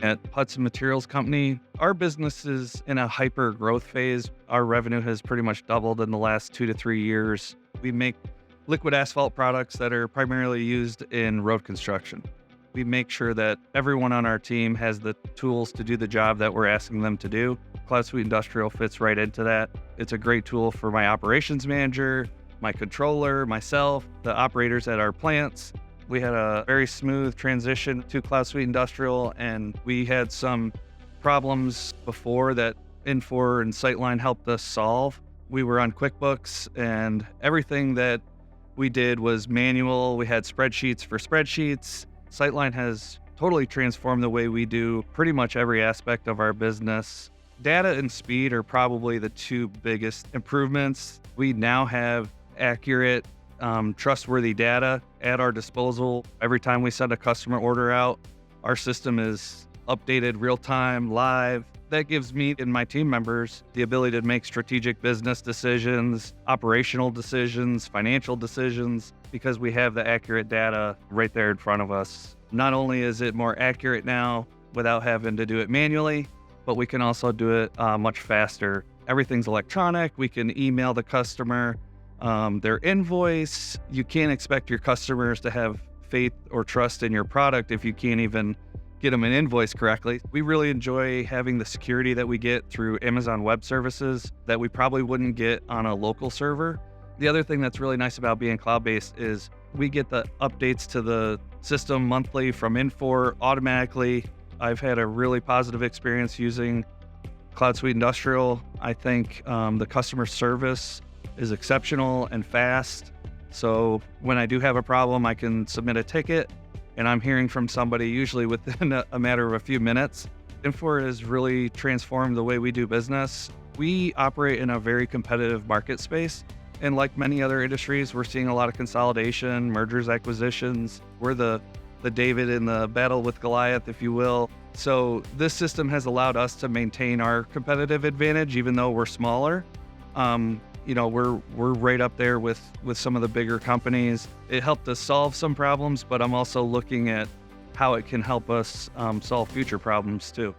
At Hudson Materials Company, our business is in a hyper growth phase. Our revenue has pretty much doubled in the last 2 to 3 years. We make liquid asphalt products that are primarily used in road construction. We make sure that everyone on our team has the tools to do the job that we're asking them to do. CloudSuite Industrial fits right into that. It's a great tool for my operations manager, my controller, myself, the operators at our plants. We had a very smooth transition to CloudSuite Industrial, and we had some problems before that Infor and SyteLine helped us solve. We were on QuickBooks, and everything that we did was manual. We had spreadsheets for spreadsheets. SyteLine has totally transformed the way we do pretty much every aspect of our business. Data and speed are probably the two biggest improvements. We now have accurate, trustworthy data at our disposal. Every time we send a customer order out, our system is updated real time, live. That gives me and my team members the ability to make strategic business decisions, operational decisions, financial decisions, because we have the accurate data right there in front of us. Not only is it more accurate now without having to do it manually, but we can also do it much faster. Everything's electronic. We can email the customer their invoice. You can't expect your customers to have faith or trust in your product if you can't even get them an invoice correctly. We really enjoy having the security that we get through Amazon Web Services that we probably wouldn't get on a local server. The other thing that's really nice about being cloud-based is we get the updates to the system monthly from Infor automatically. I've had a really positive experience using CloudSuite Industrial. I think the customer service is exceptional and fast. So when I do have a problem, I can submit a ticket and I'm hearing from somebody usually within a matter of a few minutes. Infor has really transformed the way we do business. We operate in a very competitive market space. And like many other industries, we're seeing a lot of consolidation, mergers, acquisitions. We're the David in the battle with Goliath, if you will. So this system has allowed us to maintain our competitive advantage, even though we're smaller. We're right up there with some of the bigger companies. It helped us solve some problems, but I'm also looking at how it can help us solve future problems too.